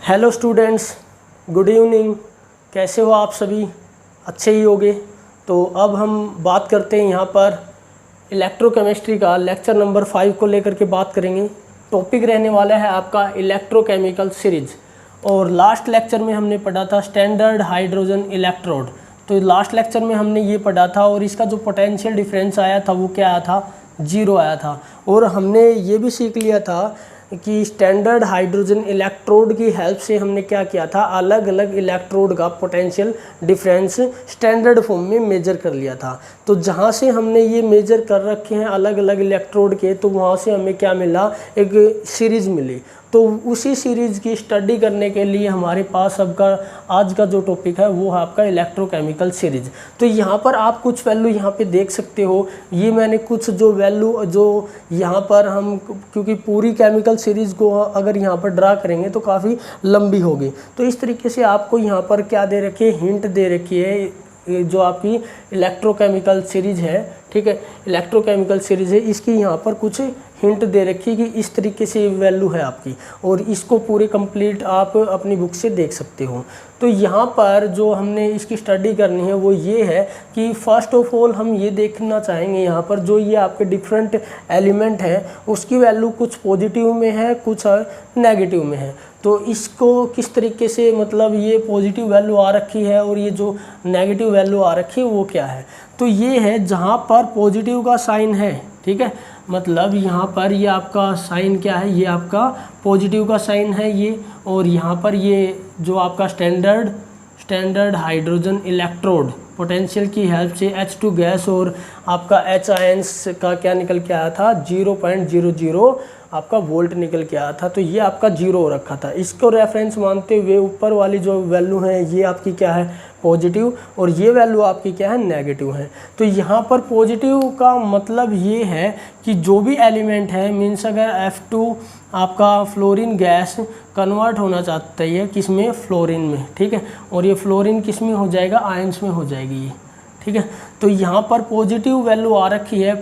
Hello students, good evening. कैसे हो आप सभी? अच्छे ही होंगे। तो अब हम बात करते हैं यहाँ पर इलेक्ट्रोकेमिस्ट्री का लेक्चर नंबर 5 को लेकर के बात करेंगे। टॉपिक रहने वाला है आपका इलेक्ट्रोकेमिकल सीरीज। और लास्ट लेक्चर में हमने पढ़ा था स्टैंडर्ड हाइड्रोजन इलेक्ट्रोड। तो लास्ट लेक्चर में हमने ये पढ़ा था और इसका जो पोटेंशियल डिफरेंस आया था वो क्या आया था? 0 आया था। और हमने ये भी सीख लिया था कि स्टैंडर्ड हाइड्रोजन इलेक्ट्रोड की हेल्प से हमने क्या किया था, अलग अलग इलेक्ट्रोड का पोटेंशियल डिफरेंस स्टैंडर्ड फॉर्म में मेजर कर लिया था। तो जहाँ से हमने ये मेजर कर रखे हैं अलग अलग इलेक्ट्रोड के, तो वहाँ से हमें क्या मिला, एक सीरीज़ मिली। तो उसी सीरीज़ की स्टडी करने के लिए हमारे पास आपका आज का जो टॉपिक है वो है आपका इलेक्ट्रोकेमिकल सीरीज। तो यहाँ पर आप कुछ वैल्यू यहाँ पे देख सकते हो। ये मैंने कुछ जो वैल्यू जो यहाँ पर हम, क्योंकि पूरी केमिकल सीरीज़ को अगर यहाँ पर ड्रा करेंगे तो काफ़ी लंबी होगी, तो इस तरीके से आपको यहाँ पर क्या दे रखी है, हिंट दे रखी है। जो आपकी इलेक्ट्रोकेमिकल सीरीज़ है, ठीक है, इलेक्ट्रोकेमिकल सीरीज़ है, इसकी यहाँ पर कुछ हिंट दे रखी है कि इस तरीके से वैल्यू है आपकी, और इसको पूरे कंप्लीट आप अपनी बुक से देख सकते हो। तो यहाँ पर जो हमने इसकी स्टडी करनी है वो ये है कि फर्स्ट ऑफ ऑल हम ये देखना चाहेंगे यहाँ पर जो ये आपके डिफरेंट एलिमेंट हैं उसकी वैल्यू कुछ पॉजिटिव में है, कुछ नेगेटिव में है। तो इसको किस तरीके से, मतलब ये पॉजिटिव वैल्यू आ रखी है और ये जो नेगेटिव वैल्यू आ रखी है वो क्या है। तो ये है जहाँ पर पॉजिटिव का साइन है, ठीक है, मतलब यहाँ पर ये आपका साइन क्या है, ये आपका पॉजिटिव का साइन है ये। और यहाँ पर ये जो आपका स्टैंडर्ड हाइड्रोजन इलेक्ट्रोड पोटेंशियल की हेल्प से H2 गैस और आपका H आयंस का क्या निकल के आया था, 0.00 आपका वोल्ट निकल के आया था। तो ये आपका 0 हो रखा था। इसको रेफरेंस मानते हुए ऊपर वाली जो वैल्यू है ये आपकी क्या है, पॉजिटिव, और ये वैल्यू आपकी क्या है, नेगेटिव है। तो यहाँ पर पॉजिटिव का मतलब ये है कि जो भी एलिमेंट है, मीन्स अगर F2 आपका फ्लोरीन गैस कन्वर्ट होना चाहता है किस में, फ्लोरीन में, ठीक है, और ये फ्लोरीन किस में हो जाएगा, आयंस में हो जाएगी ये, ठीक है। तो यहाँ पर पॉजिटिव वैल्यू आ रखी है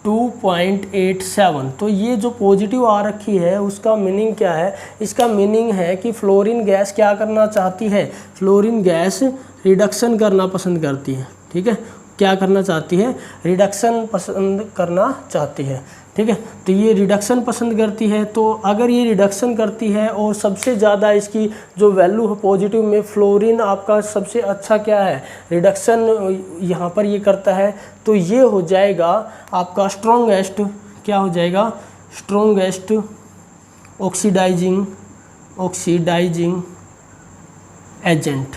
+2.87। तो ये जो पॉजिटिव आ रखी है उसका मीनिंग क्या है, इसका मीनिंग है कि फ्लोरीन गैस क्या करना चाहती है, फ्लोरीन गैस रिडक्शन करना पसंद करती है, ठीक है, क्या करना चाहती है, रिडक्शन पसंद करना चाहती है, ठीक है। तो ये रिडक्शन पसंद करती है। तो अगर ये रिडक्शन करती है और सबसे ज़्यादा इसकी जो वैल्यू है पॉजिटिव में, फ्लोरीन आपका सबसे अच्छा क्या है, रिडक्शन यहाँ पर ये करता है, तो ये हो जाएगा आपका स्ट्रॉन्गेस्ट, क्या हो जाएगा, स्ट्रॉन्गेस्ट ऑक्सीडाइजिंग एजेंट।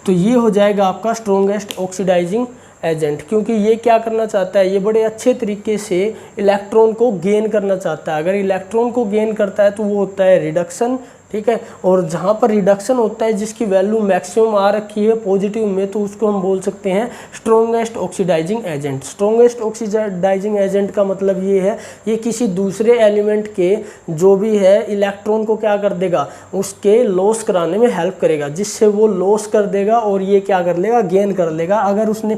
तो ये हो जाएगा आपका स्ट्रॉन्गेस्ट ऑक्सीडाइजिंग एजेंट, क्योंकि ये क्या करना चाहता है, ये बड़े अच्छे तरीके से इलेक्ट्रॉन को गेन करना चाहता है। अगर इलेक्ट्रॉन को गेन करता है तो वो होता है रिडक्शन, ठीक है। और जहाँ पर रिडक्शन होता है जिसकी वैल्यू मैक्सिमम आ रखी है पॉजिटिव में, तो उसको हम बोल सकते हैं strongest oxidising agent. Strongest oxidising agent का मतलब ये है, ये किसी दूसरे एलिमेंट के जो भी है इलेक्ट्रॉन को क्या कर देगा, उसके लॉस कराने में हेल्प करेगा, जिससे वो लॉस कर देगा और ये क्या कर लेगा, गेन कर लेगा। अगर उसने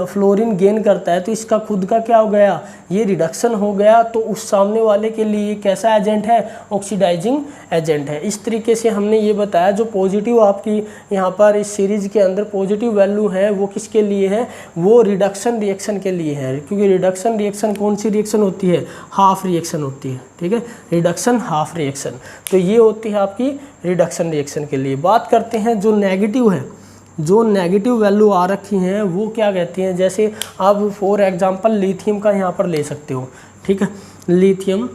फ्लोरीन गेन करता है तो इसका खुद का क्या हो गया, ये रिडक्शन हो गया, तो उस सामने वाले के लिए कैसा एजेंट है, ऑक्सीडाइजिंग एजेंट है। इस तरीके से हमने ये बताया जो पॉजिटिव आपकी यहाँ पर इस सीरीज़ के अंदर पॉजिटिव वैल्यू है वो किसके लिए है, वो रिडक्शन रिएक्शन के लिए है, क्योंकि रिडक्शन रिएक्शन कौन सी रिएक्शन होती है, हाफ रिएक्शन होती है, ठीक है, रिडक्शन हाफ रिएक्शन। तो ये होती है आपकी रिडक्शन रिएक्शन के लिए। बात करते हैं जो नेगेटिव है, जो नेगेटिव वैल्यू आ रखी हैं वो क्या कहती हैं, जैसे आप फॉर एग्जांपल लिथियम का यहाँ पर ले सकते हो, ठीक है, लिथियम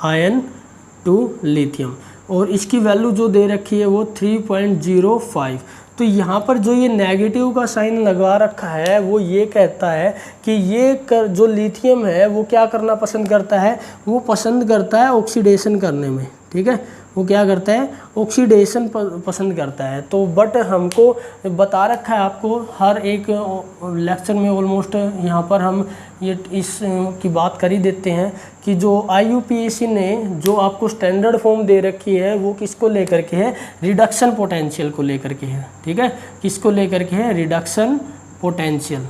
आयन टू लिथियम, और इसकी वैल्यू जो दे रखी है वो 3.05। तो यहाँ पर जो ये नेगेटिव का साइन लगा रखा है वो ये कहता है कि ये जो लिथियम है वो क्या करना पसंद करता है, वो पसंद करता है ऑक्सीडेशन करने में, ठीक है, वो क्या करता है, ऑक्सीडेशन पसंद करता है। तो बट हमको बता रखा है, आपको हर एक लेक्चर में ऑलमोस्ट यहाँ पर हम ये इस की बात कर ही देते हैं कि जो IUPAC ने जो आपको स्टैंडर्ड फॉर्म दे रखी है वो किसको लेकर के है, रिडक्शन पोटेंशियल को लेकर के है, ठीक है, किसको लेकर के है, रिडक्शन पोटेंशियल,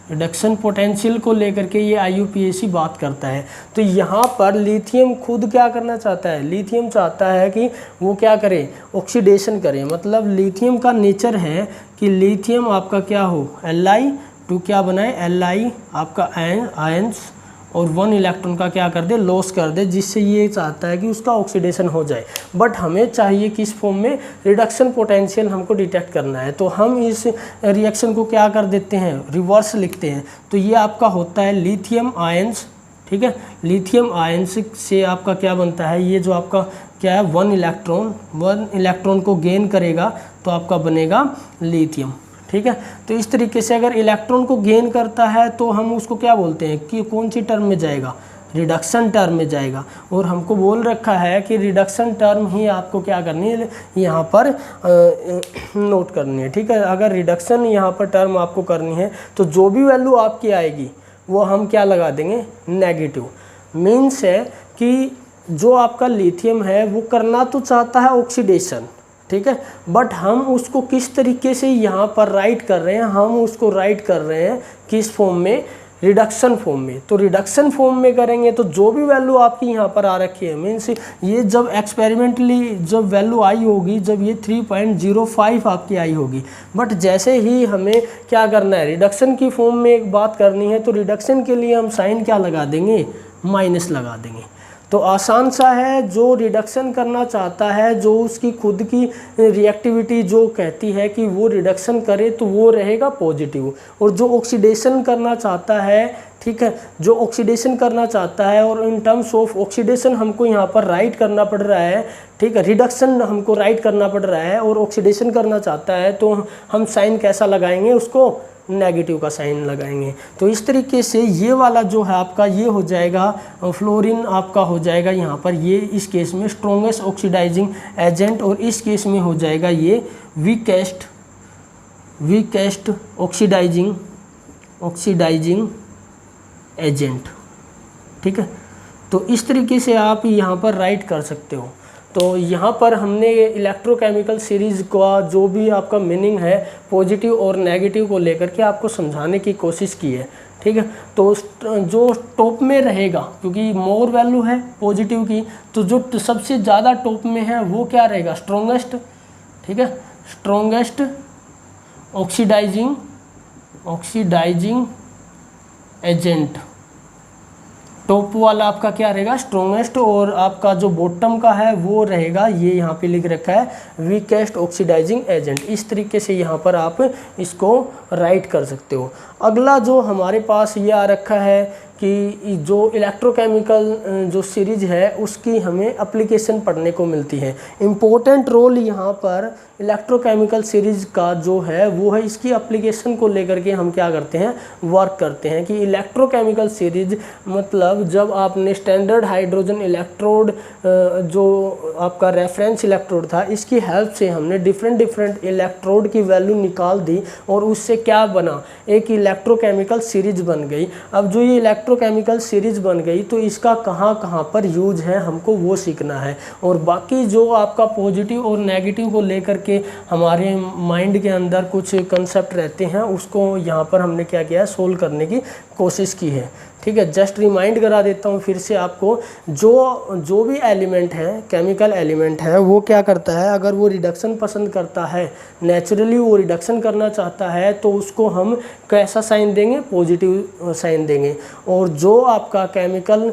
रिडक्शन पोटेंशियल को लेकर के ये IUPAC बात करता है। तो यहाँ पर लिथियम खुद क्या करना चाहता है, लिथियम चाहता है कि वो क्या करे, ऑक्सीडेशन करे। मतलब लिथियम का नेचर है कि लिथियम आपका क्या हो, Li2 क्या बनाए, Li आपका आयंस और 1 इलेक्ट्रॉन का क्या कर दे, लॉस कर दे, जिससे ये चाहता है कि उसका ऑक्सीडेशन हो जाए। बट हमें चाहिए किस फॉर्म में, रिडक्शन पोटेंशियल हमको डिटेक्ट करना है। तो हम इस रिएक्शन को क्या कर देते हैं, रिवर्स लिखते हैं। तो ये आपका होता है लिथियम आयंस, ठीक है। लिथियम आयंस से आपका क्या बनता है, ये जो आपका क्या है 1 इलेक्ट्रॉन को गेन करेगा तो आपका बनेगा लिथियम, ठीक है। तो इस तरीके से अगर इलेक्ट्रॉन को गेन करता है तो हम उसको क्या बोलते हैं कि कौन सी टर्म में जाएगा, रिडक्शन टर्म में जाएगा। और हमको बोल रखा है कि रिडक्शन टर्म ही आपको क्या करनी है, यहाँ पर नोट करनी है, ठीक है। अगर रिडक्शन यहाँ पर टर्म आपको करनी है तो जो भी वैल्यू आपकी आएगी वो हम क्या लगा देंगे, नेगेटिव। मीन्स है कि जो आपका लिथियम है वो करना तो चाहता है ऑक्सीडेशन, ठीक है, बट हम उसको किस तरीके से यहाँ पर राइट कर रहे हैं, हम उसको राइट कर रहे हैं किस फॉर्म में, रिडक्शन फॉर्म में। तो रिडक्शन फॉर्म में करेंगे तो जो भी वैल्यू आपकी यहाँ पर आ रखी है, मीन्स ये जब एक्सपेरिमेंटली जब वैल्यू आई होगी, जब ये 3.05 आपकी आई होगी, बट जैसे ही हमें क्या करना है, रिडक्शन की फॉर्म में एक बात करनी है, तो रिडक्शन के लिए हम साइन क्या लगा देंगे, माइनस लगा देंगे। तो आसान सा है, जो रिडक्शन करना चाहता है, जो उसकी खुद की रिएक्टिविटी जो कहती है कि वो रिडक्शन करे तो वो रहेगा पॉजिटिव, और जो ऑक्सीडेशन करना चाहता है, ठीक है, जो ऑक्सीडेशन करना चाहता है, और इन टर्म्स ऑफ ऑक्सीडेशन हमको यहाँ पर राइट करना पड़ रहा है, ठीक है, रिडक्शन हमको राइट करना पड़ रहा है और ऑक्सीडेशन करना चाहता है, तो हम साइन कैसा लगाएंगे, उसको नेगेटिव का साइन लगाएंगे। तो इस तरीके से ये वाला जो है आपका ये हो जाएगा, फ्लोरीन आपका हो जाएगा यहाँ पर, ये इस केस में स्ट्रॉन्गेस्ट ऑक्सीडाइजिंग एजेंट, और इस केस में हो जाएगा ये वीकेस्ट ऑक्सीडाइजिंग एजेंट, ठीक है। तो इस तरीके से आप यहाँ पर राइट कर सकते हो। तो यहाँ पर हमने इलेक्ट्रोकेमिकल सीरीज़ का जो भी आपका मीनिंग है पॉजिटिव और नेगेटिव को लेकर के आपको समझाने की कोशिश की है, ठीक है। तो जो टॉप में रहेगा, क्योंकि मोर वैल्यू है पॉजिटिव की, तो जो सबसे ज़्यादा टॉप में है वो क्या रहेगा, स्ट्रॉन्गेस्ट, ठीक है, स्ट्रॉन्गेस्ट ऑक्सीडाइजिंग एजेंट, टॉप वाला आपका क्या रहेगा, स्ट्रॉन्गेस्ट, और आपका जो बॉटम का है वो रहेगा, ये यहाँ पे लिख रखा है वीकेस्ट ऑक्सीडाइजिंग एजेंट। इस तरीके से यहाँ पर आप इसको राइट कर सकते हो। अगला जो हमारे पास ये आ रखा है कि जो इलेक्ट्रोकेमिकल जो सीरीज है उसकी हमें एप्लीकेशन पढ़ने को मिलती है। इम्पोर्टेंट रोल यहाँ पर इलेक्ट्रोकेमिकल सीरीज का जो है वो है इसकी एप्लीकेशन को लेकर के हम क्या करते हैं, वर्क करते हैं। कि इलेक्ट्रोकेमिकल सीरीज मतलब जब आपने स्टैंडर्ड हाइड्रोजन इलेक्ट्रोड जो आपका रेफरेंस इलेक्ट्रोड था, इसकी हेल्प से हमने डिफरेंट इलेक्ट्रोड की वैल्यू निकाल दी और उससे क्या बना, एक इलेक्ट्रोकेमिकल सीरीज बन गई। अब जो ये इलेक्ट्रोकेमिकल सीरीज बन गई तो इसका कहाँ पर यूज है हमको वो सीखना है। और बाकी जो आपका पॉजिटिव और नेगेटिव को लेकर के हमारे माइंड के अंदर कुछ कंसेप्ट रहते हैं उसको यहाँ पर हमने क्या किया है, सोल्व करने की कोशिश की है, ठीक है। जस्ट रिमाइंड करा देता हूँ फिर से आपको, जो भी एलिमेंट है, केमिकल एलिमेंट है, वो क्या करता है, अगर वो रिडक्शन पसंद करता है, नेचुरली वो रिडक्शन करना चाहता है, तो उसको हम कैसा साइन देंगे, पॉजिटिव साइन देंगे। और जो आपका केमिकल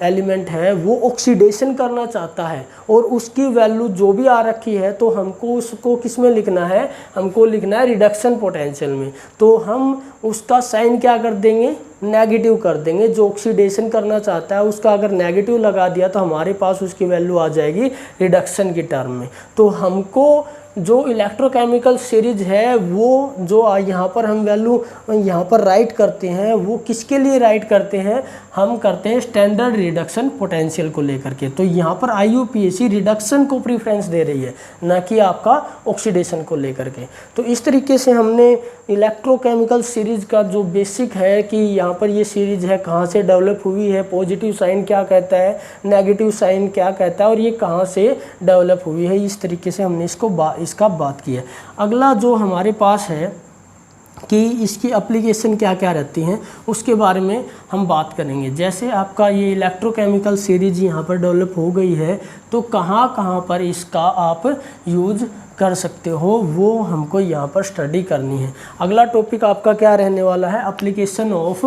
एलिमेंट है वो ऑक्सीडेशन करना चाहता है और उसकी वैल्यू जो भी आ रखी है, तो हमको उसको किस में लिखना है, हमको लिखना है रिडक्शन पोटेंशियल में। तो हम उसका साइन क्या कर देंगे, नेगेटिव कर देंगे। जो ऑक्सीडेशन करना चाहता है उसका अगर नेगेटिव लगा दिया तो हमारे पास उसकी वैल्यू आ जाएगी रिडक्शन की टर्म में। तो हमको जो इलेक्ट्रोकेमिकल सीरीज है वो जो यहाँ पर हम वैल्यू यहाँ पर राइट करते हैं वो किसके लिए राइट करते हैं, हम करते हैं स्टैंडर्ड रिडक्शन पोटेंशियल को लेकर के। तो यहाँ पर IUPAC रिडक्शन को प्रीफ्रेंस दे रही है, ना कि आपका ऑक्सीडेशन को लेकर के। तो इस तरीके से हमने इलेक्ट्रोकेमिकल सीरीज का जो बेसिक है कि यहाँ पर ये सीरीज है कहाँ से डेवलप हुई है, पॉजिटिव साइन क्या कहता है, नेगेटिव साइन क्या कहता है और ये कहाँ से डेवलप हुई है, इस तरीके से हमने इसका बात की है। अगला जो हमारे पास है कि इसकी एप्लीकेशन क्या क्या रहती हैं उसके बारे में हम बात करेंगे। जैसे आपका ये इलेक्ट्रोकेमिकल सीरीज यहाँ पर डेवलप हो गई है, तो कहाँ कहाँ पर इसका आप यूज़ कर सकते हो वो हमको यहाँ पर स्टडी करनी है। अगला टॉपिक आपका क्या रहने वाला है, application of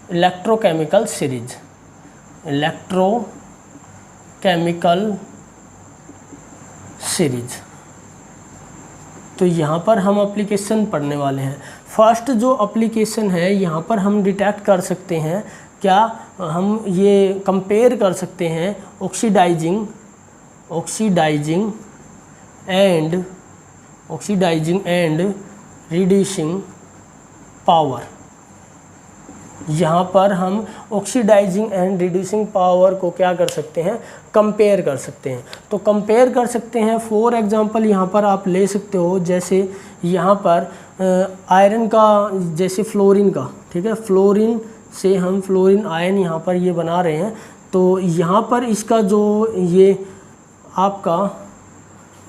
electrochemical series, electrochemical series. तो यहाँ पर हम एप्लीकेशन पढ़ने वाले हैं। फर्स्ट जो एप्लीकेशन है यहाँ पर हम डिटेक्ट कर सकते हैं, क्या हम ये कंपेयर कर सकते हैं ऑक्सीडाइजिंग एंड रिड्यूसिंग पावर। यहाँ पर हम ऑक्सीडाइजिंग एंड रिड्यूसिंग पावर को क्या कर सकते हैं, कंपेयर कर सकते हैं। तो कंपेयर कर सकते हैं, फॉर एग्जांपल यहाँ पर आप ले सकते हो, जैसे यहाँ पर आयरन का, जैसे फ्लोरीन का, ठीक है, फ्लोरीन से हम फ्लोरीन आयन यहाँ पर ये बना रहे हैं। तो यहाँ पर इसका जो ये आपका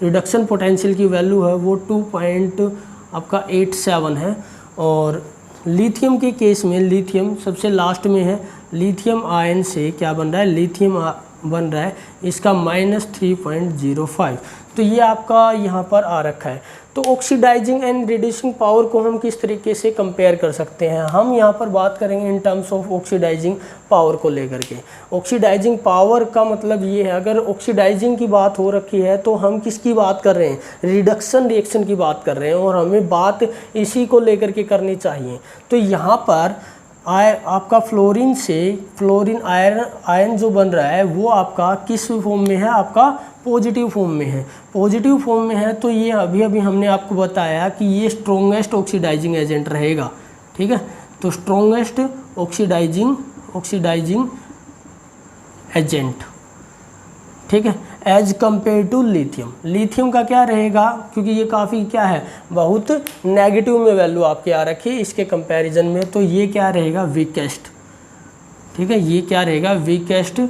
रिडक्शन पोटेंशियल की वैल्यू है वो 2.87 है। और लिथियम के केस में, लिथियम सबसे लास्ट में है, लिथियम आयन से क्या बन रहा है, लिथियम बन रहा है इसका -3.05। तो ये आपका यहाँ पर आ रखा है। तो ऑक्सीडाइजिंग एंड रिड्यूसिंग पावर को हम किस तरीके से कंपेयर कर सकते हैं, हम यहाँ पर बात करेंगे in terms of oxidising power को लेकर के। ऑक्सीडाइजिंग पावर का मतलब ये है, अगर ऑक्सीडाइजिंग की बात हो रखी है तो हम किसकी बात कर रहे हैं, रिडक्शन रिएक्शन की बात कर रहे हैं, और हमें बात इसी को लेकर के करनी चाहिए। तो यहाँ पर आपका फ्लोरीन से फ्लोरीन आयन जो बन रहा है वो आपका किस फॉर्म में है, आपका पॉजिटिव फॉर्म में है। पॉजिटिव फॉर्म में है तो ये अभी हमने आपको बताया कि ये स्ट्रॉन्गेस्ट ऑक्सीडाइजिंग एजेंट रहेगा, ठीक है। तो स्ट्रॉन्गेस्ट ऑक्सीडाइजिंग एजेंट, ठीक है, as compare to lithium. Lithium का क्या रहेगा, क्योंकि ये काफ़ी क्या है, बहुत नेगेटिव में वैल्यू आपके आ रखी है इसके कंपैरिजन में, तो ये क्या रहेगा, वीकेस्ट, ठीक है, ये क्या रहेगा, वीकेस्ट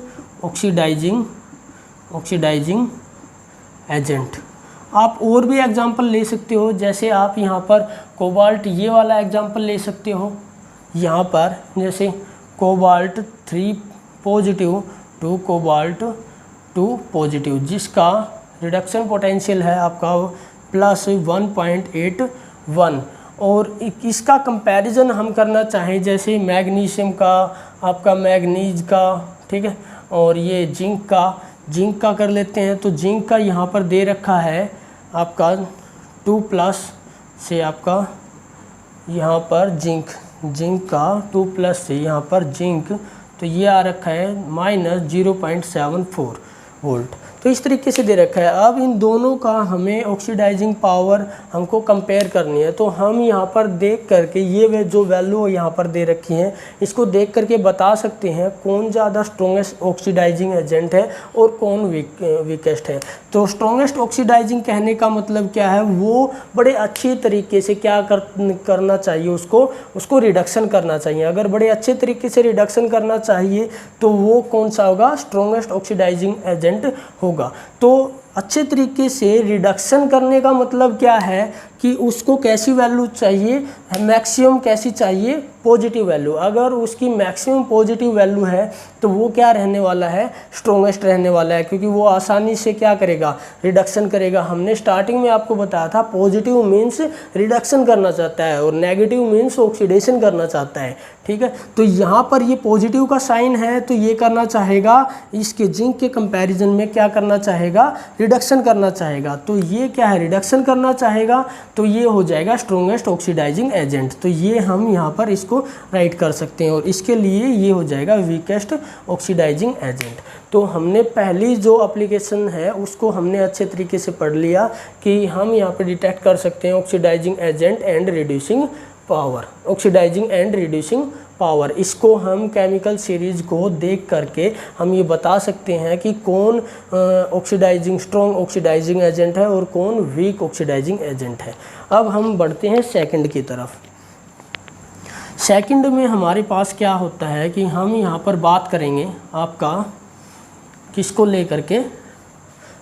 ऑक्सीडाइजिंग एजेंट। आप और भी एग्जांपल ले सकते हो, जैसे आप यहाँ पर कोबाल्ट ये वाला एग्जांपल ले सकते हो, यहाँ पर जैसे cobalt 3 positive to cobalt 2 positive, जिसका रिडक्शन पोटेंशियल है आपका +1.81। और इसका कंपैरिजन हम करना चाहें, जैसे मैग्नीशियम का, आपका मैग्नीज का, ठीक है, और ये जिंक का कर लेते हैं। तो जिंक का यहाँ पर दे रखा है आपका 2+ से, आपका यहाँ पर जिंक का 2+ से यहाँ पर जिंक, तो ये आ रखा है -0.74 वोल्ट। तो इस तरीके से दे रखा है। अब इन दोनों का हमें ऑक्सीडाइजिंग पावर हमको कंपेयर करनी है, तो हम यहाँ पर देख करके ये जो वैल्यू यहाँ पर दे रखी हैं इसको देख करके बता सकते हैं कौन ज़्यादा स्ट्रॉन्गेस्ट ऑक्सीडाइजिंग एजेंट है और कौन वीकेस्ट है। तो स्ट्रॉन्गेस्ट ऑक्सीडाइजिंग कहने का मतलब क्या है, वो बड़े अच्छे तरीके से क्या करना चाहिए, उसको रिडक्शन करना चाहिए। अगर बड़े अच्छे तरीके से रिडक्शन करना चाहिए तो वो कौन सा होगा, स्ट्रॉन्गेस्ट ऑक्सीडाइजिंग एजेंट होगा। तो अच्छे तरीके से रिडक्शन करने का मतलब क्या है कि उसको कैसी वैल्यू चाहिए, मैक्सिमम कैसी चाहिए, पॉजिटिव वैल्यू। अगर उसकी मैक्सिमम पॉजिटिव वैल्यू है तो वो क्या रहने वाला है, स्ट्रॉन्गेस्ट रहने वाला है, क्योंकि वो आसानी से क्या करेगा, रिडक्शन करेगा। हमने स्टार्टिंग में आपको बताया था पॉजिटिव मीन्स रिडक्शन करना चाहता है और नेगेटिव मीन्स ऑक्सीडेशन करना चाहता है, ठीक है। तो यहाँ पर ये पॉजिटिव का साइन है तो ये करना चाहेगा, इसके जिंक के कंपैरिजन में क्या करना चाहेगा, रिडक्शन करना चाहेगा। तो ये क्या है, रिडक्शन करना चाहेगा, तो ये हो जाएगा स्ट्रॉन्गेस्ट ऑक्सीडाइजिंग एजेंट। तो ये हम यहाँ पर इसको राइट कर सकते हैं और इसके लिए ये हो जाएगा वीकेस्ट ऑक्सीडाइजिंग एजेंट। तो हमने पहली जो एप्लीकेशन है उसको हमने अच्छे तरीके से पढ़ लिया कि हम यहाँ पर डिटेक्ट कर सकते हैं oxidising agent and reducing power, oxidising and reducing power. इसको हम केमिकल सीरीज को देख करके हम ये बता सकते हैं कि कौन स्ट्रॉन्ग ऑक्सीडाइजिंग एजेंट है और कौन वीक ऑक्सीडाइजिंग एजेंट है। अब हम बढ़ते हैं सेकंड की तरफ। सेकंड में हमारे पास क्या होता है कि हम यहाँ पर बात करेंगे आपका किसको लेकर के,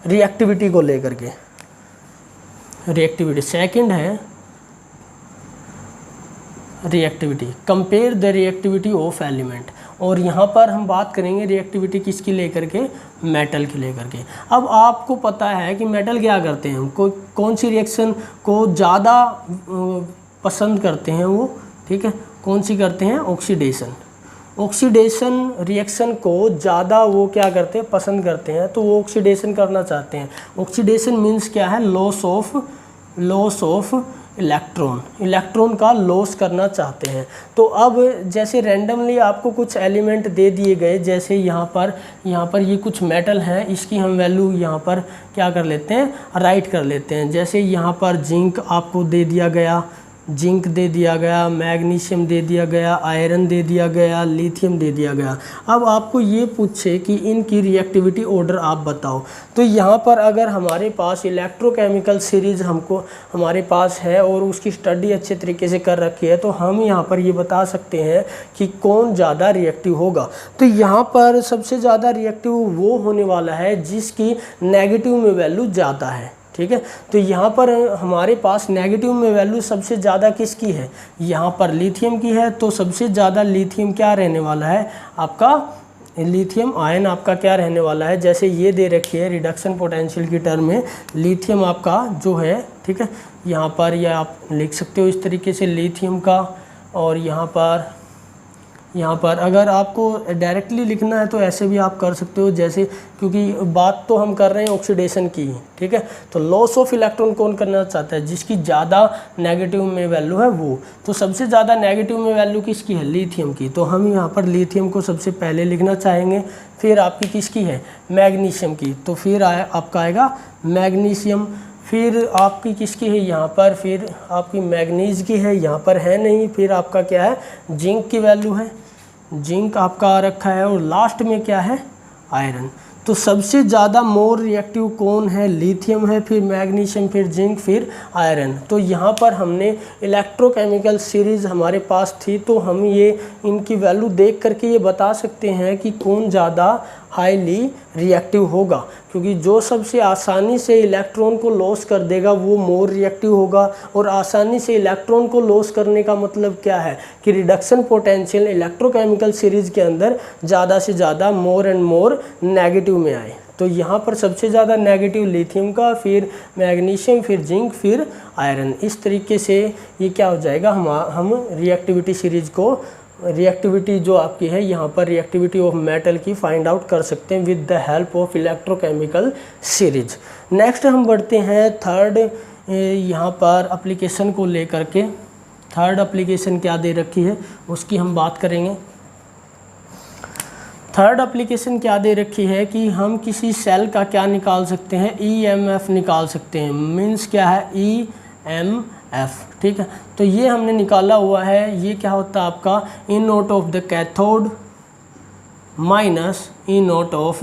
रिएक्टिविटी को लेकर के, रिएक्टिविटी सेकंड है reactivity, compare the reactivity of element. और यहाँ पर हम बात करेंगे रिएक्टिविटी किसकी लेकर के, मेटल की लेकर के। अब आपको पता है कि मेटल क्या करते हैं, कौन सी रिएक्शन को ज़्यादा पसंद करते हैं वो, ठीक है, कौन सी करते हैं, ऑक्सीडेशन। ऑक्सीडेशन रिएक्शन को ज़्यादा वो क्या करते हैं, पसंद करते हैं, तो वो ऑक्सीडेशन करना चाहते हैं। ऑक्सीडेशन मीन्स क्या है, लॉस ऑफ इलेक्ट्रॉन का लॉस करना चाहते हैं। तो अब जैसे रैंडमली आपको कुछ एलिमेंट दे दिए गए, जैसे यहाँ पर ये कुछ मेटल हैं, इसकी हम वैल्यू यहाँ पर क्या कर लेते हैं, राइट कर लेते हैं। जैसे यहाँ पर जिंक आपको दे दिया गया, जिंक दे दिया गया, मैग्नीशियम दे दिया गया, आयरन दे दिया गया, लिथियम दे दिया गया। अब आपको ये पूछे कि इनकी रिएक्टिविटी ऑर्डर आप बताओ, तो यहाँ पर अगर हमारे पास इलेक्ट्रोकेमिकल सीरीज़ हमारे पास है और उसकी स्टडी अच्छे तरीके से कर रखी है, तो हम यहाँ पर ये बता सकते हैं कि कौन ज़्यादा रिएक्टिव होगा। तो यहाँ पर सबसे ज़्यादा रिएक्टिव वो होने वाला है जिसकी नेगेटिव में वैल्यू ज़्यादा है, ठीक है। तो यहाँ पर हमारे पास नेगेटिव में वैल्यू सबसे ज़्यादा किसकी है, यहाँ पर लिथियम की है। तो सबसे ज़्यादा लिथियम क्या रहने वाला है आपका, लिथियम आयन आपका क्या रहने वाला है, जैसे ये दे रखी है रिडक्शन पोटेंशियल की टर्म में, लिथियम आपका जो है, ठीक है, यहाँ पर यह आप लिख सकते हो इस तरीके से लिथियम का। और यहाँ पर अगर आपको डायरेक्टली लिखना है तो ऐसे भी आप कर सकते हो, जैसे, क्योंकि बात तो हम कर रहे हैं ऑक्सीडेशन की, ठीक है। तो लॉस ऑफ इलेक्ट्रॉन कौन करना चाहता है, जिसकी ज़्यादा नेगेटिव में वैल्यू है वो। तो सबसे ज़्यादा नेगेटिव में वैल्यू किसकी है, लिथियम की। तो हम यहाँ पर लिथियम को सबसे पहले लिखना चाहेंगे, फिर आपकी किसकी है, मैग्नीशियम की। तो फिर आपका आएगा मैग्नीशियम, फिर आपकी किसकी है यहाँ पर, फिर आपकी मैग्नीज की है, यहाँ पर है नहीं। फिर आपका क्या है, जिंक की वैल्यू है, जिंक आपका आ रखा है। और लास्ट में क्या है, आयरन। तो सबसे ज़्यादा मोर रिएक्टिव कौन है, लिथियम है, फिर मैग्नीशियम, फिर जिंक, फिर आयरन। तो यहाँ पर हमने इलेक्ट्रोकेमिकल सीरीज़ हमारे पास थी, तो हम ये इनकी वैल्यू देख करके ये बता सकते हैं कि कौन ज़्यादा हाईली रिएक्टिव होगा, क्योंकि जो सबसे आसानी से इलेक्ट्रॉन को लॉस कर देगा वो मोर रिएक्टिव होगा। और आसानी से इलेक्ट्रॉन को लॉस करने का मतलब क्या है कि रिडक्शन पोटेंशियल इलेक्ट्रोकेमिकल सीरीज़ के अंदर ज़्यादा से ज़्यादा मोर एंड मोर नेगेटिव में आए। तो यहाँ पर सबसे ज़्यादा नेगेटिव लिथियम का, फिर मैग्नीशियम, फिर जिंक, फिर आयरन। इस तरीके से ये क्या हो जाएगा, हम रिएक्टिविटी सीरीज़ को, रिएक्टिविटी जो आपकी है यहाँ पर रिएक्टिविटी ऑफ मेटल की फाइंड आउट कर सकते हैं with the help of electrochemical series. Next हम बढ़ते हैं थर्ड, यहाँ पर एप्लीकेशन को लेकर के। थर्ड एप्लीकेशन क्या दे रखी है उसकी हम बात करेंगे। थर्ड एप्लीकेशन क्या दे रखी है कि हम किसी सेल का क्या निकाल सकते हैं, EMF निकाल सकते हैं। मीन्स क्या है, EMF, ठीक है। तो ये हमने निकाला हुआ है, ये क्या होता है आपका, E note of the cathode minus E note of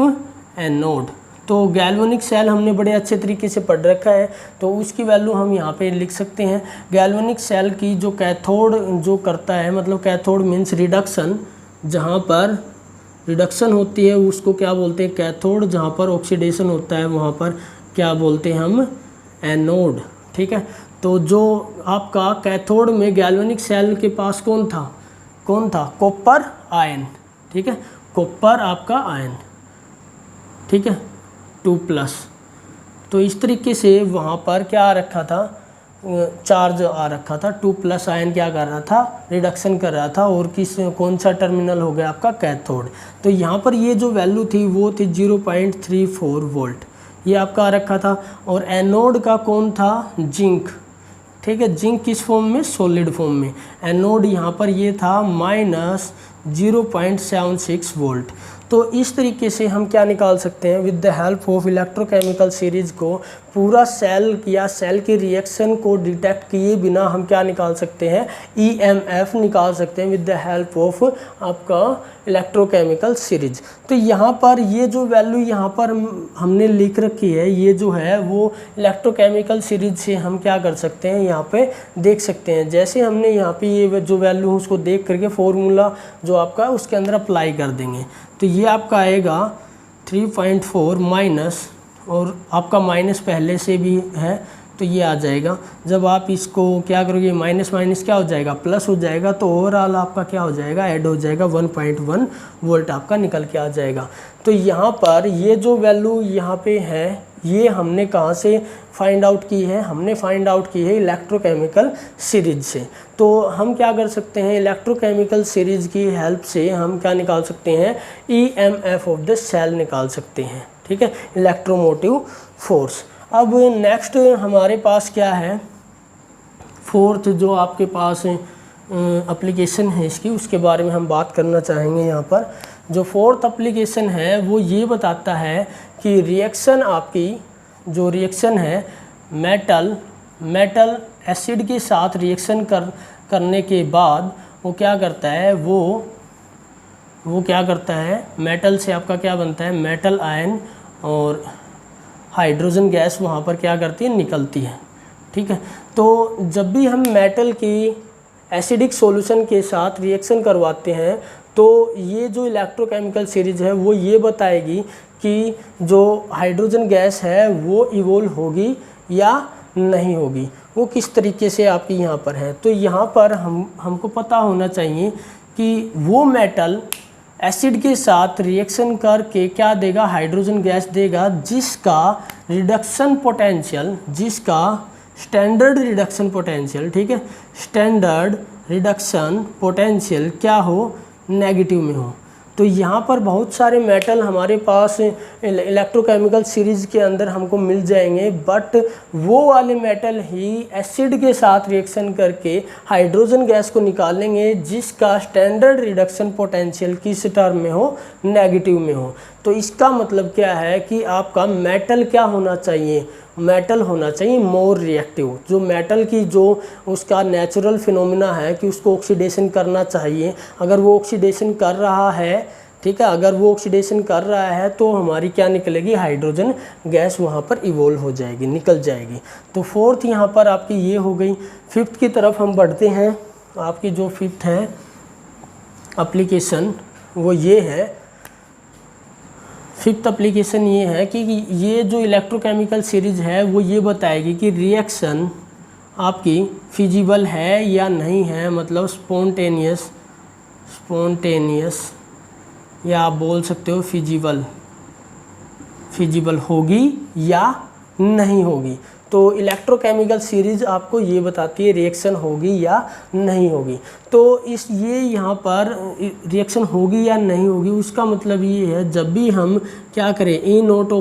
anode. तो गैल्वेनिक सेल हमने बड़े अच्छे तरीके से पढ़ रखा है, तो उसकी वैल्यू हम यहाँ पे लिख सकते हैं। गैल्वेनिक सेल की जो कैथोड जो करता है, मतलब कैथोड मीन्स रिडक्शन, जहाँ पर रिडक्शन होती है उसको क्या बोलते हैं, कैथोड। जहाँ पर ऑक्सीडेशन होता है वहाँ पर क्या बोलते हैं हम, एनोड, ठीक है। तो जो आपका कैथोड में गैल्वेनिक सेल के पास कौन था, कॉपर आयन, ठीक है, कॉपर आपका आयन, ठीक है, 2+। तो इस तरीके से वहाँ पर क्या आ रखा था, चार्ज आ रखा था, 2+ आयन क्या कर रहा था, रिडक्शन कर रहा था। और कौन सा टर्मिनल हो गया आपका, कैथोड। तो यहाँ पर ये जो वैल्यू थी वो थी 0.34 वोल्ट, ये आपका आ रखा था। और एनोड का कौन था, जिंक, ठीक है। जिंक किस फॉर्म में, सॉलिड फॉर्म में। एनोड यहाँ पर ये था -0.76 वोल्ट। तो इस तरीके से हम क्या निकाल सकते हैं, with the help of electrochemical series को पूरा सेल या सेल की रिएक्शन को डिटेक्ट किए बिना हम क्या निकाल सकते हैं, EMF निकाल सकते हैं विद द हेल्प ऑफ आपका इलेक्ट्रोकेमिकल सीरीज। तो यहाँ पर ये जो वैल्यू यहाँ पर हमने लिख रखी है, ये जो है वो इलेक्ट्रोकेमिकल सीरीज से हम क्या कर सकते हैं, यहाँ पे देख सकते हैं। जैसे हमने यहाँ पे ये जो वैल्यू है उसको देख करके फॉर्मूला जो आपका उसके अंदर अप्लाई कर देंगे। तो ये आपका आएगा 3.4 माइनस और आपका माइनस पहले से भी है तो ये आ जाएगा। जब आप इसको क्या करोगे, माइनस माइनस क्या हो जाएगा, प्लस हो जाएगा, तो ओवरऑल आपका क्या हो जाएगा, ऐड हो जाएगा, 1.1 वोल्ट आपका निकल के आ जाएगा। तो यहाँ पर ये जो वैल्यू यहाँ पे है ये हमने कहाँ से फाइंड आउट की है, हमने फाइंड आउट की है इलेक्ट्रोकेमिकल सीरीज से। तो हम क्या कर सकते हैं, इलेक्ट्रोकेमिकल सीरीज की हेल्प से हम क्या निकाल सकते हैं, EMF ऑफ द सेल निकाल सकते हैं, ठीक है, इलेक्ट्रोमोटिव फोर्स। अब नेक्स्ट हमारे पास क्या है, फोर्थ जो आपके पास एप्लीकेशन है इसकी, उसके बारे में हम बात करना चाहेंगे। यहाँ पर जो फोर्थ एप्लीकेशन है वो ये बताता है कि रिएक्शन, आपकी जो रिएक्शन है मेटल एसिड के साथ रिएक्शन करने के बाद वो क्या करता है, वो क्या करता है, मेटल से आपका क्या बनता है, मेटल आयन और हाइड्रोजन गैस वहाँ पर क्या करती है, निकलती है, ठीक है। तो जब भी हम मेटल की एसिडिक सॉल्यूशन के साथ रिएक्शन करवाते हैं तो ये जो इलेक्ट्रोकेमिकल सीरीज है वो ये बताएगी कि जो हाइड्रोजन गैस है वो इवोल्व होगी या नहीं होगी, वो किस तरीके से आपकी यहाँ पर है। तो यहाँ पर हमको पता होना चाहिए कि वो मेटल एसिड के साथ रिएक्शन करके क्या देगा, हाइड्रोजन गैस देगा, जिसका रिडक्शन पोटेंशियल, जिसका स्टैंडर्ड रिडक्शन पोटेंशियल, ठीक है, स्टैंडर्ड रिडक्शन पोटेंशियल क्या हो, नेगेटिव में हो। तो यहाँ पर बहुत सारे मेटल हमारे पास इलेक्ट्रोकेमिकल सीरीज के अंदर हमको मिल जाएंगे, बट वो वाले मेटल ही एसिड के साथ रिएक्शन करके हाइड्रोजन गैस को निकालेंगे जिसका स्टैंडर्ड रिडक्शन पोटेंशियल किस टर्म में हो, नेगेटिव में हो। तो इसका मतलब क्या है कि आपका मेटल क्या होना चाहिए, मेटल होना चाहिए मोर रिएक्टिव। जो मेटल की जो उसका नेचुरल फिनोमिना है कि उसको ऑक्सीडेशन करना चाहिए, अगर वो ऑक्सीडेशन कर रहा है, ठीक है, अगर वो ऑक्सीडेशन कर रहा है तो हमारी क्या निकलेगी, हाइड्रोजन गैस वहाँ पर इवोल्व हो जाएगी, निकल जाएगी। तो फोर्थ यहाँ पर आपकी ये हो गई। फिफ्थ की तरफ हम बढ़ते हैं। आपकी जो फिफ्थ है एप्लीकेशन वो ये है, फिफ्थ एप्लीकेशन ये है कि ये जो इलेक्ट्रोकेमिकल सीरीज है वो ये बताएगी कि रिएक्शन आपकी फिजिबल है या नहीं है, मतलब स्पॉन्टेनियस या आप बोल सकते हो फिजिबल होगी या नहीं होगी। तो इलेक्ट्रोकेमिकल सीरीज आपको ये बताती है रिएक्शन होगी या नहीं होगी। तो ये यहाँ पर रिएक्शन होगी या नहीं होगी उसका मतलब ये है, जब भी हम क्या करें, ई नोट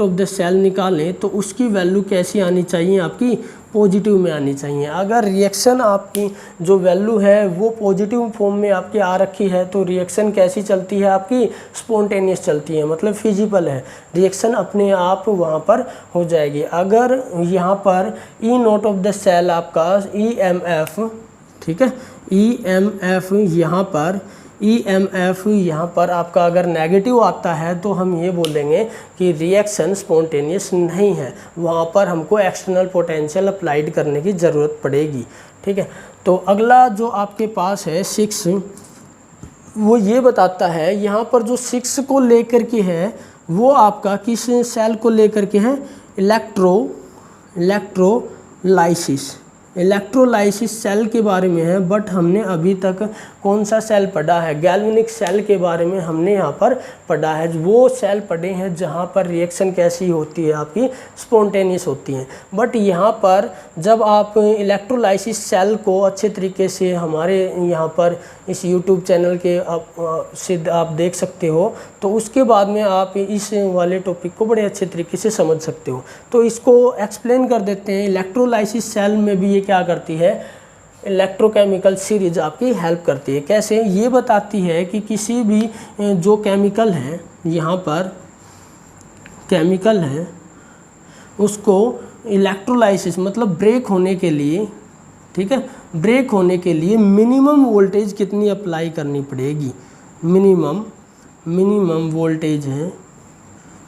ऑफ द सेल निकालें तो उसकी वैल्यू कैसी आनी चाहिए, आपकी पॉजिटिव में आनी चाहिए। अगर रिएक्शन आपकी जो वैल्यू है वो पॉजिटिव फॉर्म में आपकी आ रखी है तो रिएक्शन कैसी चलती है, आपकी स्पॉन्टेनियस चलती है, मतलब फिजिबल है, रिएक्शन अपने आप वहाँ पर हो जाएगी। अगर यहाँ पर ई नोट ऑफ द सेल आपका EMF, ठीक है, EMF यहाँ पर आपका अगर नेगेटिव आता है तो हम ये बोलेंगे कि रिएक्शन स्पॉन्टेनियस नहीं है, वहाँ पर हमको एक्सटर्नल पोटेंशियल अप्लाइड करने की ज़रूरत पड़ेगी, ठीक है। तो अगला जो आपके पास है 6, वो ये बताता है, यहाँ पर जो 6 को लेकर के है वो आपका किस सेल को लेकर के है, इलेक्ट्रोलाइसिस सेल के बारे में है। बट हमने अभी तक कौन सा सेल पढ़ा है, गैल्वेनिक सेल के बारे में हमने यहाँ पर पढ़ा है। वो सेल पढ़े हैं जहाँ पर रिएक्शन कैसी होती है, आपकी स्पॉन्टेनियस होती है। बट यहाँ पर जब आप इलेक्ट्रोलाइसिस सेल को अच्छे तरीके से हमारे यहाँ पर इस YouTube चैनल के आप देख सकते हो, तो उसके बाद में आप इस वाले टॉपिक को बड़े अच्छे तरीके से समझ सकते हो। तो इसको एक्सप्लेन कर देते हैं। इलेक्ट्रोलाइसिस सेल में भी ये क्या करती है, इलेक्ट्रोकेमिकल सीरीज आपकी हेल्प करती है। कैसे, ये बताती है कि किसी भी जो केमिकल है, यहाँ पर केमिकल है, उसको इलेक्ट्रोलाइसिस मतलब ब्रेक होने के लिए, ठीक है, ब्रेक होने के लिए मिनिमम वोल्टेज कितनी अप्लाई करनी पड़ेगी, मिनिमम वोल्टेज है,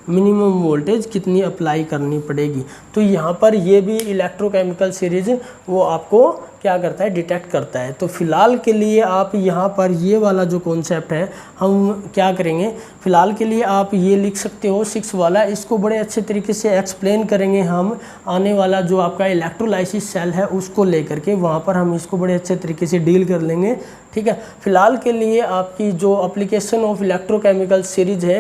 मिनिमम वोल्टेज कितनी अप्लाई करनी पड़ेगी। तो यहाँ पर ये भी इलेक्ट्रोकेमिकल सीरीज वो आपको क्या करता है, डिटेक्ट करता है। तो फ़िलहाल के लिए आप यहाँ पर ये वाला जो कॉन्सेप्ट है हम क्या करेंगे, फ़िलहाल के लिए आप ये लिख सकते हो 6 वाला, इसको बड़े अच्छे तरीके से एक्सप्लेन करेंगे हम आने वाला जो आपका इलेक्ट्रोलाइसिस सेल है उसको लेकर के, वहाँ पर हम इसको बड़े अच्छे तरीके से डील कर लेंगे, ठीक है। फ़िलहाल के लिए आपकी जो एप्लीकेशन ऑफ इलेक्ट्रोकेमिकल सीरीज है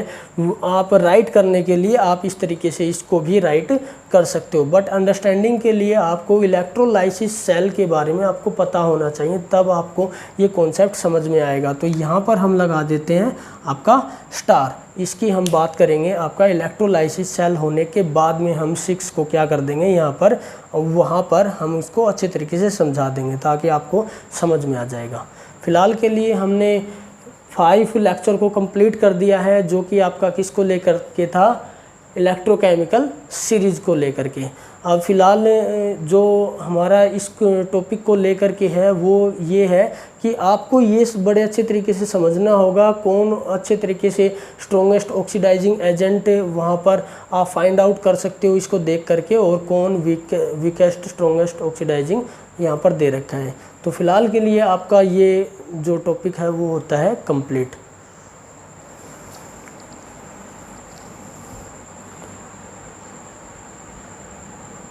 आप राइट करने के लिए आप इस तरीके से इसको भी राइट कर सकते हो, बट अंडरस्टैंडिंग के लिए आपको इलेक्ट्रोलाइसिस सेल के बारे में आपको पता होना चाहिए, तब आपको ये कॉन्सेप्ट समझ में आएगा। तो यहाँ पर हम लगा देते हैं आपका स्टार, इसकी हम बात करेंगे आपका इलेक्ट्रोलाइसिस सेल होने के बाद में हम 6 को क्या कर देंगे यहाँ पर, वहाँ पर हम इसको अच्छे तरीके से समझा देंगे ताकि आपको समझ में आ जाएगा। फ़िलहाल के लिए हमने 5 लेक्चर को कंप्लीट कर दिया है, जो कि आपका किसको लेकर के था, इलेक्ट्रोकेमिकल सीरीज़ को लेकर के। अब फ़िलहाल जो हमारा इस टॉपिक को लेकर के है वो ये है कि आपको ये बड़े अच्छे तरीके से समझना होगा कौन अच्छे तरीके से स्ट्रॉन्गेस्ट ऑक्सीडाइजिंग एजेंट वहाँ पर आप फाइंड आउट कर सकते हो इसको देख करके, और कौन वीकेस्ट स्ट्रॉन्गेस्ट ऑक्सीडाइजिंग यहाँ पर दे रखा है। तो फ़िलहाल के लिए आपका ये जो टॉपिक है वो होता है कंप्लीट।